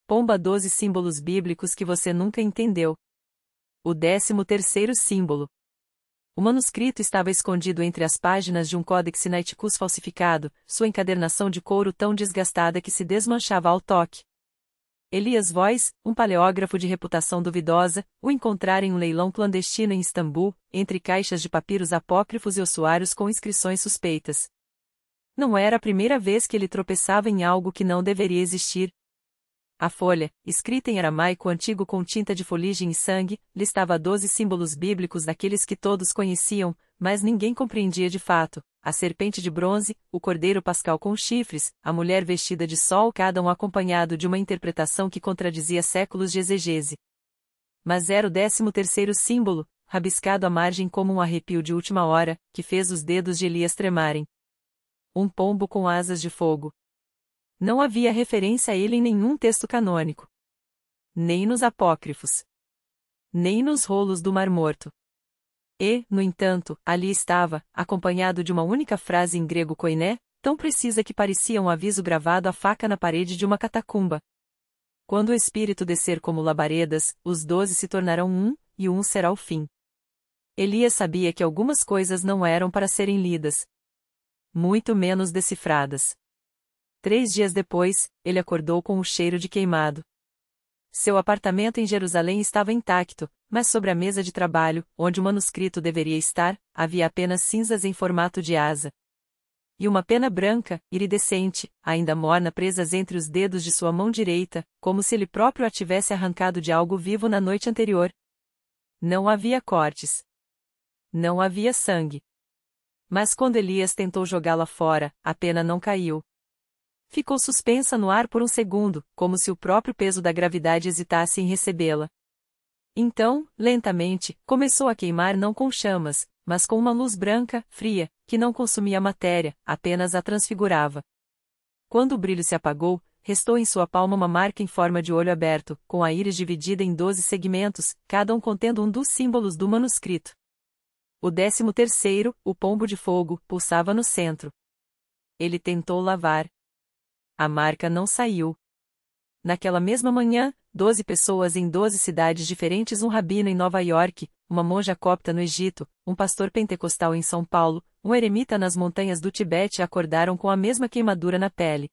Pomba 12 símbolos bíblicos que você nunca entendeu. O 13º símbolo. O manuscrito estava escondido entre as páginas de um Codex Sinaiticus falsificado, sua encadernação de couro tão desgastada que se desmanchava ao toque. Elias Voss, um paleógrafo de reputação duvidosa, o encontrara em um leilão clandestino em Istambul, entre caixas de papiros apócrifos e ossuários com inscrições suspeitas. Não era a primeira vez que ele tropeçava em algo que não deveria existir. A folha, escrita em aramaico antigo com tinta de fuligem e sangue, listava 12 símbolos bíblicos daqueles que todos conheciam, mas ninguém compreendia de fato: a serpente de bronze, o cordeiro pascal com chifres, a mulher vestida de sol, cada um acompanhado de uma interpretação que contradizia séculos de exegese. Mas era o 13º símbolo, rabiscado à margem como um arrepio de última hora, que fez os dedos de Elias tremarem. Um pombo com asas de fogo. Não havia referência a ele em nenhum texto canônico. Nem nos apócrifos. Nem nos rolos do Mar Morto. E, no entanto, ali estava, acompanhado de uma única frase em grego koiné, tão precisa que parecia um aviso gravado à faca na parede de uma catacumba. Quando o espírito descer como labaredas, os 12 se tornarão um, e um será o fim. Elias sabia que algumas coisas não eram para serem lidas. Muito menos decifradas. 3 dias depois, ele acordou com o cheiro de queimado. Seu apartamento em Jerusalém estava intacto, mas sobre a mesa de trabalho, onde o manuscrito deveria estar, havia apenas cinzas em formato de asa. E uma pena branca, iridescente, ainda morna presas entre os dedos de sua mão direita, como se ele próprio a tivesse arrancado de algo vivo na noite anterior. Não havia cortes. Não havia sangue. Mas quando Elias tentou jogá-la fora, a pena não caiu. Ficou suspensa no ar por um segundo, como se o próprio peso da gravidade hesitasse em recebê-la. Então, lentamente, começou a queimar não com chamas, mas com uma luz branca, fria, que não consumia a matéria, apenas a transfigurava. Quando o brilho se apagou, restou em sua palma uma marca em forma de olho aberto, com a íris dividida em 12 segmentos, cada um contendo um dos símbolos do manuscrito. O 13º, o pombo de fogo, pulsava no centro. Ele tentou lavar. A marca não saiu. Naquela mesma manhã, 12 pessoas em 12 cidades diferentes, um rabino em Nova York, uma monja copta no Egito, um pastor pentecostal em São Paulo, um eremita nas montanhas do Tibete acordaram com a mesma queimadura na pele.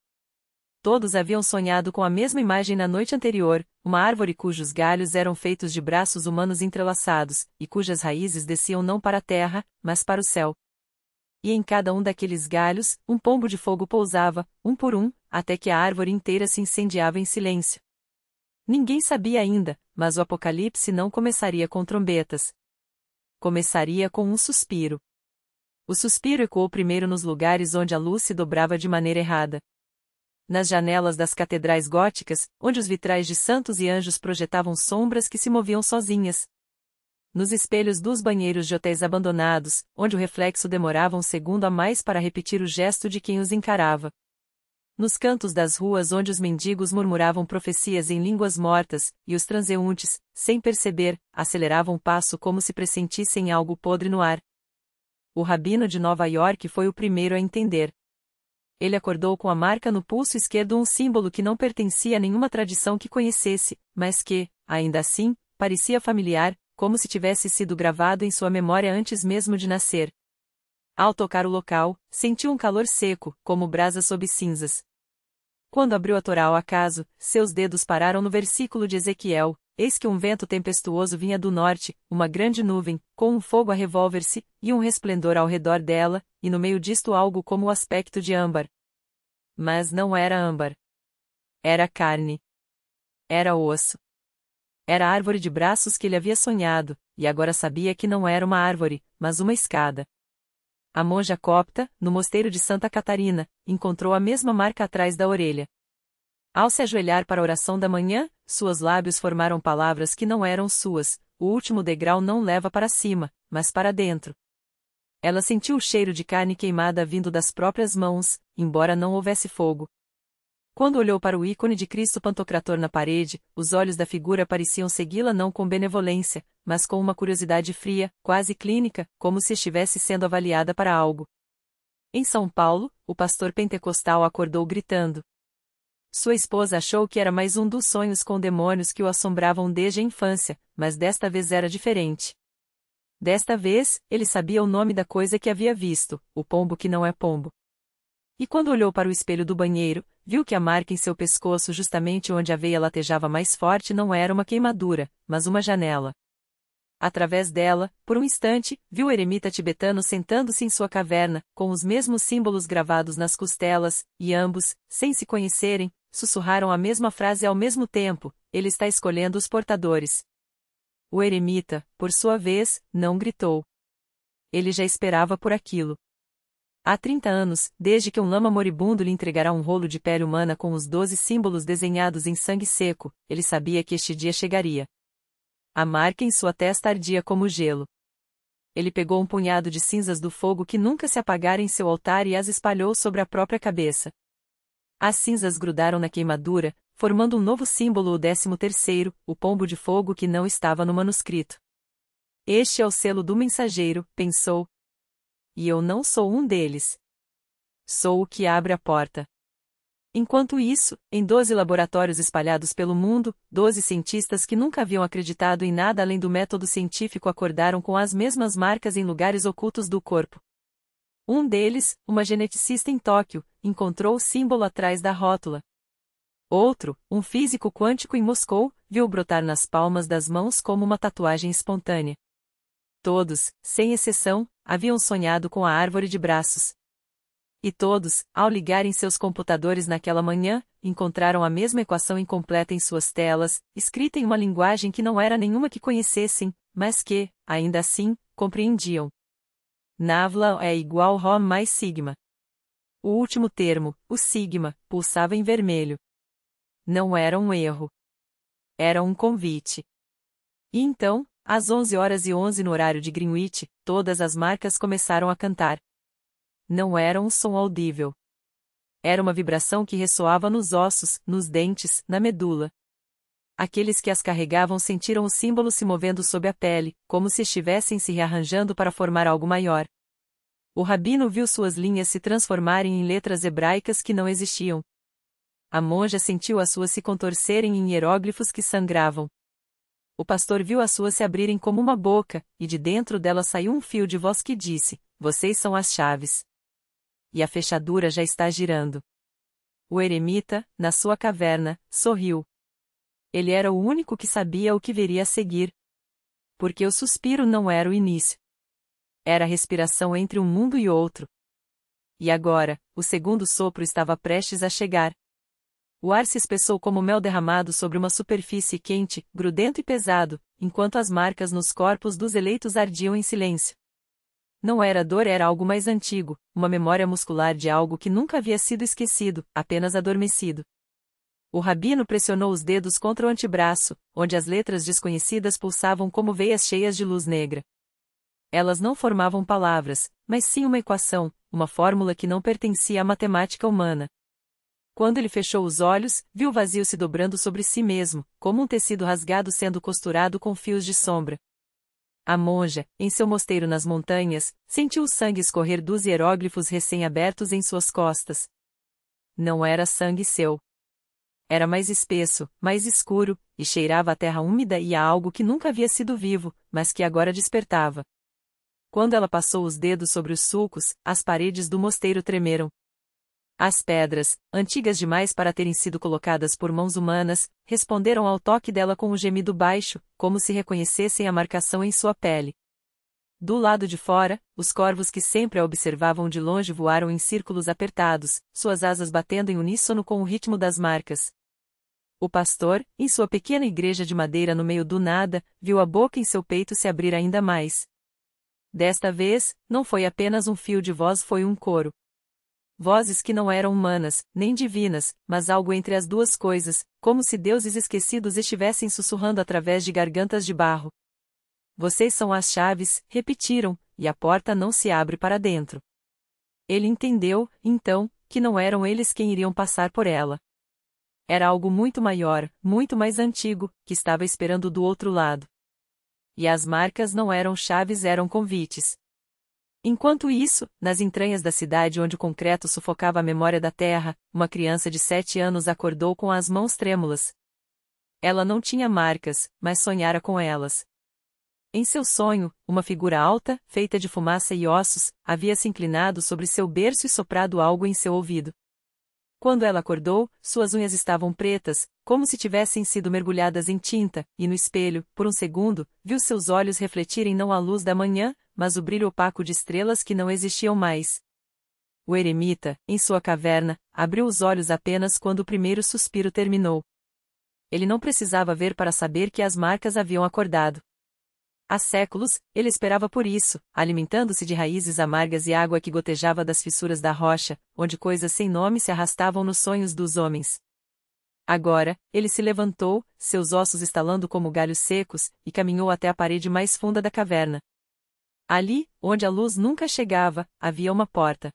Todos haviam sonhado com a mesma imagem na noite anterior, uma árvore cujos galhos eram feitos de braços humanos entrelaçados, e cujas raízes desciam não para a terra, mas para o céu. E em cada um daqueles galhos, um pombo de fogo pousava, um por um, até que a árvore inteira se incendiava em silêncio. Ninguém sabia ainda, mas o apocalipse não começaria com trombetas. Começaria com um suspiro. O suspiro ecoou primeiro nos lugares onde a luz se dobrava de maneira errada. Nas janelas das catedrais góticas, onde os vitrais de santos e anjos projetavam sombras que se moviam sozinhas. Nos espelhos dos banheiros de hotéis abandonados, onde o reflexo demorava um segundo a mais para repetir o gesto de quem os encarava. Nos cantos das ruas onde os mendigos murmuravam profecias em línguas mortas, e os transeuntes, sem perceber, aceleravam o passo como se pressentissem algo podre no ar. O rabino de Nova York foi o primeiro a entender. Ele acordou com a marca no pulso esquerdo, um símbolo que não pertencia a nenhuma tradição que conhecesse, mas que, ainda assim, parecia familiar, como se tivesse sido gravado em sua memória antes mesmo de nascer. Ao tocar o local, sentiu um calor seco, como brasa sob cinzas. Quando abriu a Torá ao acaso, seus dedos pararam no versículo de Ezequiel: eis que um vento tempestuoso vinha do norte, uma grande nuvem, com um fogo a revolver-se, e um resplendor ao redor dela, e no meio disto algo como o aspecto de âmbar. Mas não era âmbar. Era carne. Era osso. Era a árvore de braços que ele havia sonhado, e agora sabia que não era uma árvore, mas uma escada. A monja copta, no mosteiro de Santa Catarina, encontrou a mesma marca atrás da orelha. Ao se ajoelhar para a oração da manhã, seus lábios formaram palavras que não eram suas: o último degrau não leva para cima, mas para dentro. Ela sentiu o cheiro de carne queimada vindo das próprias mãos, embora não houvesse fogo. Quando olhou para o ícone de Cristo Pantocrator na parede, os olhos da figura pareciam segui-la não com benevolência, mas com uma curiosidade fria, quase clínica, como se estivesse sendo avaliada para algo. Em São Paulo, o pastor pentecostal acordou gritando: Sua esposa achou que era mais um dos sonhos com demônios que o assombravam desde a infância, mas desta vez era diferente. Desta vez, ele sabia o nome da coisa que havia visto, o pombo que não é pombo. E quando olhou para o espelho do banheiro, viu que a marca em seu pescoço, justamente onde a veia latejava mais forte, não era uma queimadura, mas uma janela. Através dela, por um instante, viu o eremita tibetano sentando-se em sua caverna, com os mesmos símbolos gravados nas costelas, e ambos, sem se conhecerem, sussurraram a mesma frase ao mesmo tempo: ele está escolhendo os portadores. O eremita, por sua vez, não gritou. Ele já esperava por aquilo. Há 30 anos, desde que um lama moribundo lhe entregará um rolo de pele humana com os 12 símbolos desenhados em sangue seco, ele sabia que este dia chegaria. A marca em sua testa ardia como gelo. Ele pegou um punhado de cinzas do fogo que nunca se apagara em seu altar e as espalhou sobre a própria cabeça. As cinzas grudaram na queimadura, formando um novo símbolo, o 13º, o pombo de fogo que não estava no manuscrito. Este é o selo do mensageiro, pensou. E eu não sou um deles. Sou o que abre a porta. Enquanto isso, em 12 laboratórios espalhados pelo mundo, 12 cientistas que nunca haviam acreditado em nada além do método científico acordaram com as mesmas marcas em lugares ocultos do corpo. Um deles, uma geneticista em Tóquio, encontrou o símbolo atrás da rótula. Outro, um físico quântico em Moscou, viu brotar nas palmas das mãos como uma tatuagem espontânea. Todos, sem exceção, haviam sonhado com a árvore de braços. E todos, ao ligarem seus computadores naquela manhã, encontraram a mesma equação incompleta em suas telas, escrita em uma linguagem que não era nenhuma que conhecessem, mas que, ainda assim, compreendiam. Navla é igual Rho mais sigma. O último termo, o sigma, pulsava em vermelho. Não era um erro. Era um convite. E então, às 11h11 no horário de Greenwich, todas as marcas começaram a cantar. Não era um som audível. Era uma vibração que ressoava nos ossos, nos dentes, na medula. Aqueles que as carregavam sentiram o símbolo se movendo sob a pele, como se estivessem se rearranjando para formar algo maior. O rabino viu suas linhas se transformarem em letras hebraicas que não existiam. A monja sentiu as suas se contorcerem em hieróglifos que sangravam. O pastor viu as suas se abrirem como uma boca, e de dentro dela saiu um fio de voz que disse: "Vocês são as chaves." E a fechadura já está girando. O eremita, na sua caverna, sorriu. Ele era o único que sabia o que viria a seguir. Porque o suspiro não era o início. Era a respiração entre um mundo e outro. E agora, o segundo sopro estava prestes a chegar. O ar se espessou como mel derramado sobre uma superfície quente, grudento e pesado, enquanto as marcas nos corpos dos eleitos ardiam em silêncio. Não era dor, era algo mais antigo, uma memória muscular de algo que nunca havia sido esquecido, apenas adormecido. O rabino pressionou os dedos contra o antebraço, onde as letras desconhecidas pulsavam como veias cheias de luz negra. Elas não formavam palavras, mas sim uma equação, uma fórmula que não pertencia à matemática humana. Quando ele fechou os olhos, viu o vazio se dobrando sobre si mesmo, como um tecido rasgado sendo costurado com fios de sombra. A monja, em seu mosteiro nas montanhas, sentiu o sangue escorrer dos hieróglifos recém-abertos em suas costas. Não era sangue seu. Era mais espesso, mais escuro, e cheirava a terra úmida e a algo que nunca havia sido vivo, mas que agora despertava. Quando ela passou os dedos sobre os sulcos, as paredes do mosteiro tremeram. As pedras, antigas demais para terem sido colocadas por mãos humanas, responderam ao toque dela com um gemido baixo, como se reconhecessem a marcação em sua pele. Do lado de fora, os corvos que sempre a observavam de longe voaram em círculos apertados, suas asas batendo em uníssono com o ritmo das marcas. O pastor, em sua pequena igreja de madeira no meio do nada, viu a boca em seu peito se abrir ainda mais. Desta vez, não foi apenas um fio de voz, foi um coro. Vozes que não eram humanas, nem divinas, mas algo entre as duas coisas, como se deuses esquecidos estivessem sussurrando através de gargantas de barro. Vocês são as chaves, repetiram, e a porta não se abre para dentro. Ele entendeu, então, que não eram eles quem iriam passar por ela. Era algo muito maior, muito mais antigo, que estava esperando do outro lado. E as marcas não eram chaves, eram convites. Enquanto isso, nas entranhas da cidade onde o concreto sufocava a memória da terra, uma criança de 7 anos acordou com as mãos trêmulas. Ela não tinha marcas, mas sonhara com elas. Em seu sonho, uma figura alta, feita de fumaça e ossos, havia se inclinado sobre seu berço e soprado algo em seu ouvido. Quando ela acordou, suas unhas estavam pretas, como se tivessem sido mergulhadas em tinta, e no espelho, por um segundo, viu seus olhos refletirem não a luz da manhã, mas o brilho opaco de estrelas que não existiam mais. O eremita, em sua caverna, abriu os olhos apenas quando o primeiro suspiro terminou. Ele não precisava ver para saber que as marcas haviam acordado. Há séculos, ele esperava por isso, alimentando-se de raízes amargas e água que gotejava das fissuras da rocha, onde coisas sem nome se arrastavam nos sonhos dos homens. Agora, ele se levantou, seus ossos estalando como galhos secos, e caminhou até a parede mais funda da caverna. Ali, onde a luz nunca chegava, havia uma porta.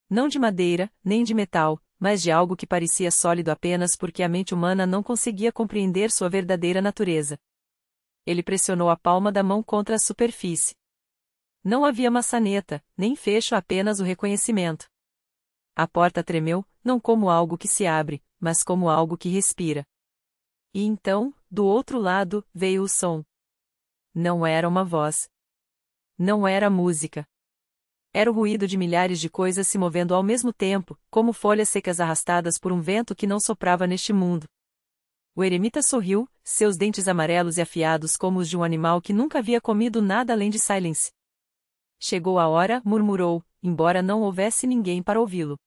Não de madeira, nem de metal, mas de algo que parecia sólido apenas porque a mente humana não conseguia compreender sua verdadeira natureza. Ele pressionou a palma da mão contra a superfície. Não havia maçaneta, nem fecho, apenas o reconhecimento. A porta tremeu, não como algo que se abre, mas como algo que respira. E então, do outro lado, veio o som. Não era uma voz. Não era música. Era o ruído de milhares de coisas se movendo ao mesmo tempo, como folhas secas arrastadas por um vento que não soprava neste mundo. O eremita sorriu, seus dentes amarelos e afiados como os de um animal que nunca havia comido nada além de Silence. Chegou a hora, murmurou, embora não houvesse ninguém para ouvi-lo.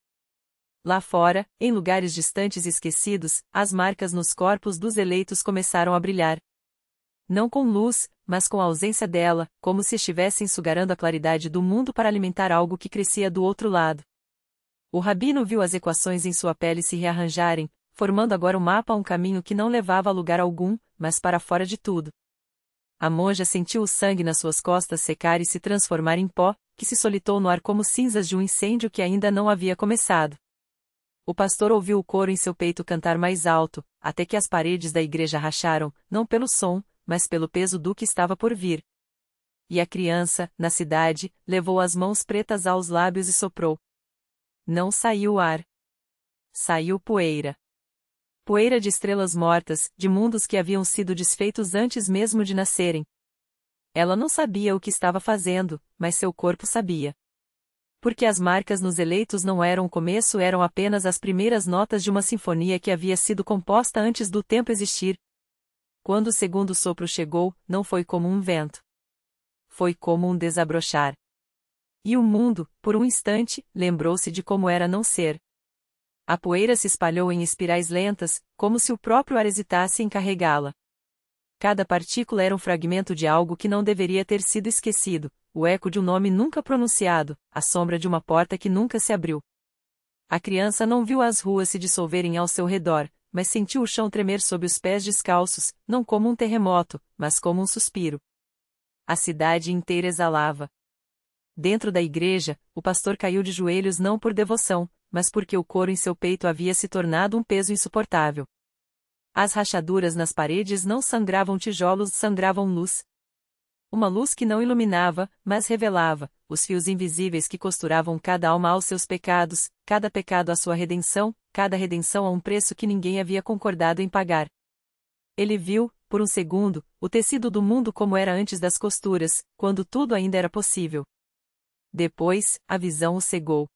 Lá fora, em lugares distantes e esquecidos, as marcas nos corpos dos eleitos começaram a brilhar. Não com luz, mas com a ausência dela, como se estivessem sugarando a claridade do mundo para alimentar algo que crescia do outro lado. O rabino viu as equações em sua pele se rearranjarem, formando agora um mapa a um caminho que não levava a lugar algum, mas para fora de tudo. A monja sentiu o sangue nas suas costas secar e se transformar em pó, que se solitou no ar como cinzas de um incêndio que ainda não havia começado. O pastor ouviu o coro em seu peito cantar mais alto, até que as paredes da igreja racharam, não pelo som, mas pelo peso do que estava por vir. E a criança, na cidade, levou as mãos pretas aos lábios e soprou. Não saiu ar. Saiu poeira. Poeira de estrelas mortas, de mundos que haviam sido desfeitos antes mesmo de nascerem. Ela não sabia o que estava fazendo, mas seu corpo sabia. Porque as marcas nos eleitos não eram o começo, eram apenas as primeiras notas de uma sinfonia que havia sido composta antes do tempo existir. Quando o segundo sopro chegou, não foi como um vento. Foi como um desabrochar. E o mundo, por um instante, lembrou-se de como era não ser. A poeira se espalhou em espirais lentas, como se o próprio ar hesitasse em carregá-la. Cada partícula era um fragmento de algo que não deveria ter sido esquecido, o eco de um nome nunca pronunciado, a sombra de uma porta que nunca se abriu. A criança não viu as ruas se dissolverem ao seu redor, mas sentiu o chão tremer sob os pés descalços, não como um terremoto, mas como um suspiro. A cidade inteira exalava. Dentro da igreja, o pastor caiu de joelhos não por devoção, mas porque o coro em seu peito havia se tornado um peso insuportável. As rachaduras nas paredes não sangravam tijolos, sangravam luz. Uma luz que não iluminava, mas revelava, os fios invisíveis que costuravam cada alma aos seus pecados, cada pecado à sua redenção, cada redenção a um preço que ninguém havia concordado em pagar. Ele viu, por um segundo, o tecido do mundo como era antes das costuras, quando tudo ainda era possível. Depois, a visão o cegou.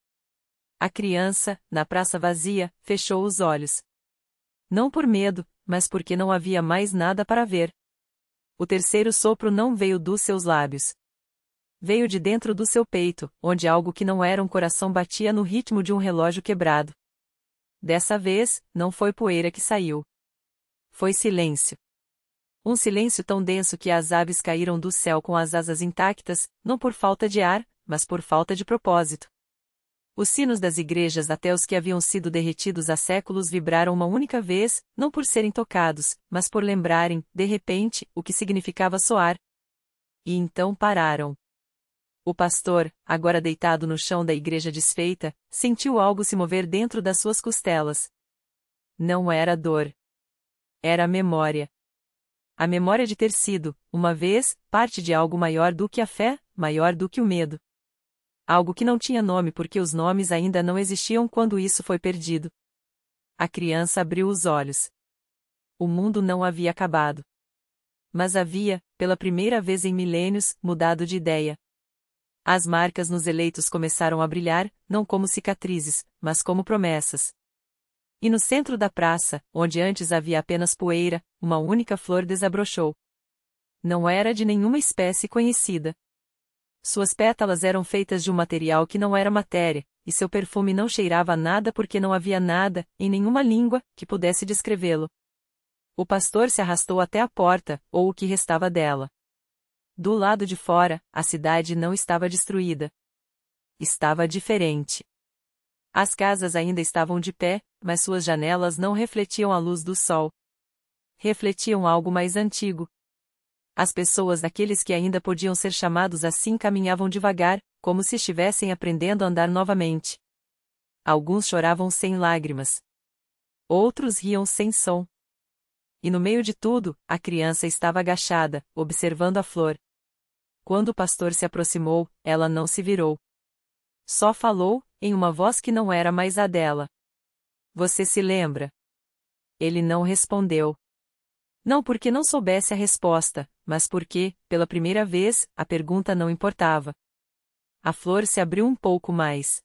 A criança, na praça vazia, fechou os olhos. Não por medo, mas porque não havia mais nada para ver. O terceiro sopro não veio dos seus lábios. Veio de dentro do seu peito, onde algo que não era um coração batia no ritmo de um relógio quebrado. Dessa vez, não foi poeira que saiu. Foi silêncio. Um silêncio tão denso que as aves caíram do céu com as asas intactas, não por falta de ar, mas por falta de propósito. Os sinos das igrejas, até os que haviam sido derretidos há séculos, vibraram uma única vez, não por serem tocados, mas por lembrarem, de repente, o que significava soar. E então pararam. O pastor, agora deitado no chão da igreja desfeita, sentiu algo se mover dentro das suas costelas. Não era dor. Era a memória. A memória de ter sido, uma vez, parte de algo maior do que a fé, maior do que o medo. Algo que não tinha nome porque os nomes ainda não existiam quando isso foi perdido. A criança abriu os olhos. O mundo não havia acabado. Mas havia, pela primeira vez em milênios, mudado de ideia. As marcas nos eleitos começaram a brilhar, não como cicatrizes, mas como promessas. E no centro da praça, onde antes havia apenas poeira, uma única flor desabrochou. Não era de nenhuma espécie conhecida. Suas pétalas eram feitas de um material que não era matéria, e seu perfume não cheirava a nada porque não havia nada, em nenhuma língua, que pudesse descrevê-lo. O pastor se arrastou até a porta, ou o que restava dela. Do lado de fora, a cidade não estava destruída. Estava diferente. As casas ainda estavam de pé, mas suas janelas não refletiam a luz do sol. Refletiam algo mais antigo. As pessoas daqueles que ainda podiam ser chamados assim caminhavam devagar, como se estivessem aprendendo a andar novamente. Alguns choravam sem lágrimas. Outros riam sem som. E no meio de tudo, a criança estava agachada, observando a flor. Quando o pastor se aproximou, ela não se virou. Só falou, em uma voz que não era mais a dela. Você se lembra? Ele não respondeu. Não porque não soubesse a resposta, mas porque, pela primeira vez, a pergunta não importava. A flor se abriu um pouco mais.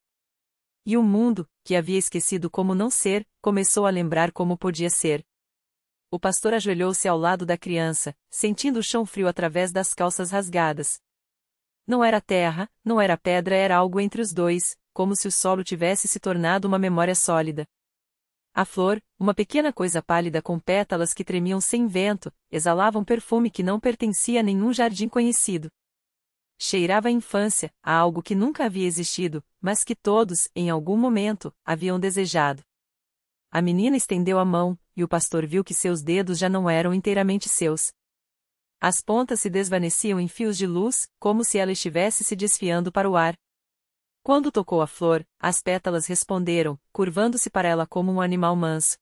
E o mundo, que havia esquecido como não ser, começou a lembrar como podia ser. O pastor ajoelhou-se ao lado da criança, sentindo o chão frio através das calças rasgadas. Não era terra, não era pedra, era algo entre os dois, como se o solo tivesse se tornado uma memória sólida. A flor, uma pequena coisa pálida com pétalas que tremiam sem vento, exalava um perfume que não pertencia a nenhum jardim conhecido. Cheirava a infância, a algo que nunca havia existido, mas que todos, em algum momento, haviam desejado. A menina estendeu a mão, e o pastor viu que seus dedos já não eram inteiramente seus. As pontas se desvaneciam em fios de luz, como se ela estivesse se desfiando para o ar. Quando tocou a flor, as pétalas responderam, curvando-se para ela como um animal manso.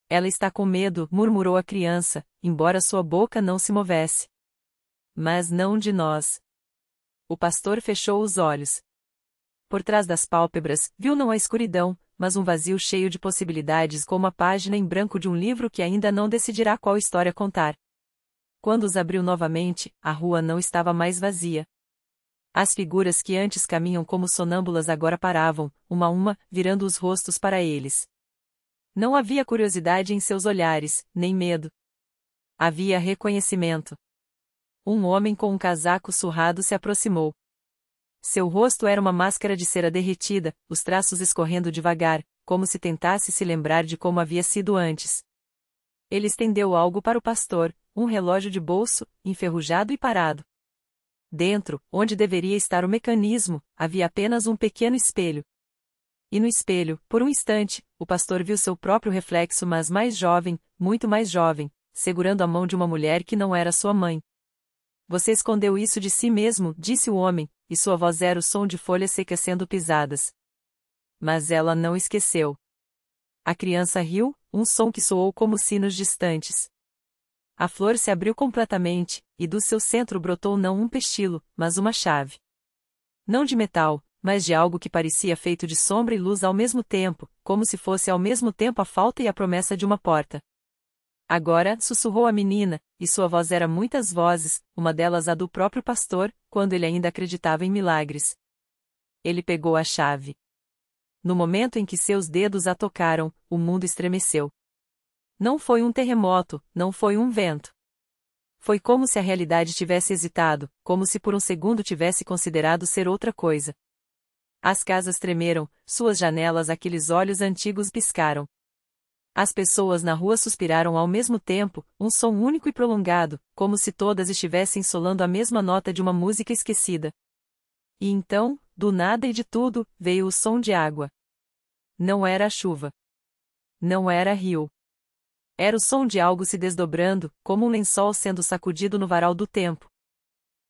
Ela está com medo, murmurou a criança, embora sua boca não se movesse. Mas não de nós. O pastor fechou os olhos. Por trás das pálpebras, viu não a escuridão, mas um vazio cheio de possibilidades como a página em branco de um livro que ainda não decidirá qual história contar. Quando os abriu novamente, a rua não estava mais vazia. As figuras que antes caminham como sonâmbulas agora paravam, uma a uma, virando os rostos para eles. Não havia curiosidade em seus olhares, nem medo. Havia reconhecimento. Um homem com um casaco surrado se aproximou. Seu rosto era uma máscara de cera derretida, os traços escorrendo devagar, como se tentasse se lembrar de como havia sido antes. Ele estendeu algo para o pastor, um relógio de bolso, enferrujado e parado. Dentro, onde deveria estar o mecanismo, havia apenas um pequeno espelho. E no espelho, por um instante, o pastor viu seu próprio reflexo, mas mais jovem, muito mais jovem, segurando a mão de uma mulher que não era sua mãe. Você escondeu isso de si mesmo, disse o homem, e sua voz era o som de folhas secas sendo pisadas. Mas ela não esqueceu. A criança riu, um som que soou como sinos distantes. A flor se abriu completamente, e do seu centro brotou não um pestilo, mas uma chave. Não de metal, mas de algo que parecia feito de sombra e luz ao mesmo tempo, como se fosse ao mesmo tempo a falta e a promessa de uma porta. Agora, sussurrou a menina, e sua voz era muitas vozes, uma delas a do próprio pastor, quando ele ainda acreditava em milagres. Ele pegou a chave. No momento em que seus dedos a tocaram, o mundo estremeceu. Não foi um terremoto, não foi um vento. Foi como se a realidade tivesse hesitado, como se por um segundo tivesse considerado ser outra coisa. As casas tremeram, suas janelas, aqueles olhos antigos piscaram. As pessoas na rua suspiraram ao mesmo tempo, um som único e prolongado, como se todas estivessem solando a mesma nota de uma música esquecida. E então, do nada e de tudo, veio o som de água. Não era a chuva. Não era rio. Era o som de algo se desdobrando, como um lençol sendo sacudido no varal do tempo.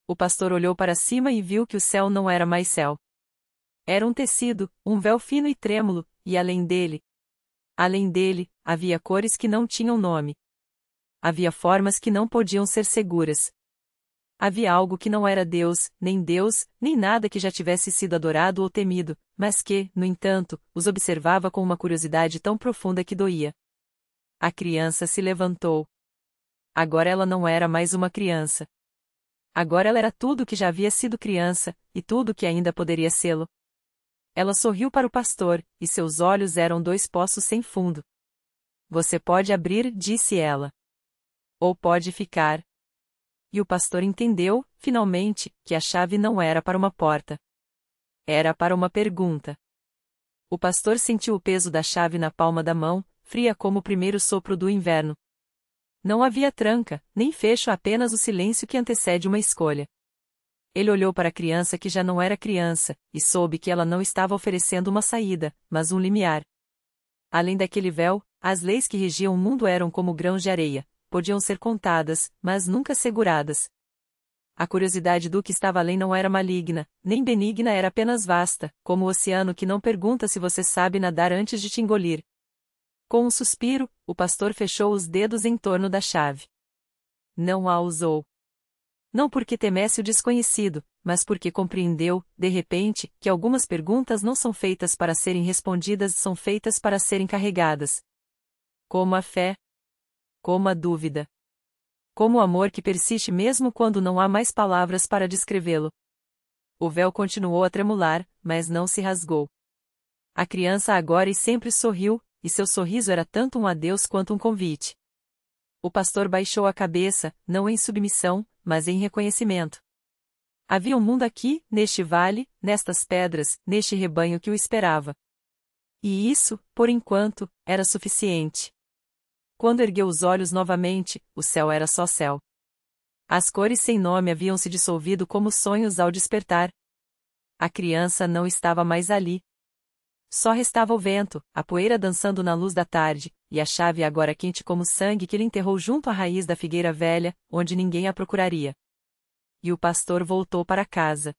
O pastor olhou para cima e viu que o céu não era mais céu. Era um tecido, um véu fino e trêmulo, e além dele, havia cores que não tinham nome. Havia formas que não podiam ser seguras. Havia algo que não era Deus, nem nada que já tivesse sido adorado ou temido, mas que, no entanto, os observava com uma curiosidade tão profunda que doía. A criança se levantou. Agora ela não era mais uma criança. Agora ela era tudo o que já havia sido criança, e tudo o que ainda poderia sê-lo. Ela sorriu para o pastor, e seus olhos eram dois poços sem fundo. Você pode abrir, disse ela. Ou pode ficar. E o pastor entendeu, finalmente, que a chave não era para uma porta. Era para uma pergunta. O pastor sentiu o peso da chave na palma da mão, fria como o primeiro sopro do inverno. Não havia tranca, nem fecho, apenas o silêncio que antecede uma escolha. Ele olhou para a criança que já não era criança, e soube que ela não estava oferecendo uma saída, mas um limiar. Além daquele véu, as leis que regiam o mundo eram como grãos de areia, podiam ser contadas, mas nunca seguradas. A curiosidade do que estava além não era maligna, nem benigna, era apenas vasta, como o oceano que não pergunta se você sabe nadar antes de te engolir. Com um suspiro, o pastor fechou os dedos em torno da chave. Não a usou. Não porque temesse o desconhecido, mas porque compreendeu, de repente, que algumas perguntas não são feitas para serem respondidas, são feitas para serem carregadas. Como a fé. Como a dúvida. Como o amor que persiste mesmo quando não há mais palavras para descrevê-lo. O véu continuou a tremular, mas não se rasgou. A criança agora e sempre sorriu, e seu sorriso era tanto um adeus quanto um convite. O pastor baixou a cabeça, não em submissão, mas em reconhecimento. Havia um mundo aqui, neste vale, nestas pedras, neste rebanho que o esperava. E isso, por enquanto, era suficiente. Quando ergueu os olhos novamente, o céu era só céu. As cores sem nome haviam se dissolvido como sonhos ao despertar. A criança não estava mais ali. Só restava o vento, a poeira dançando na luz da tarde, e a chave agora quente como sangue que ele enterrou junto à raiz da figueira velha, onde ninguém a procuraria. E o pastor voltou para casa.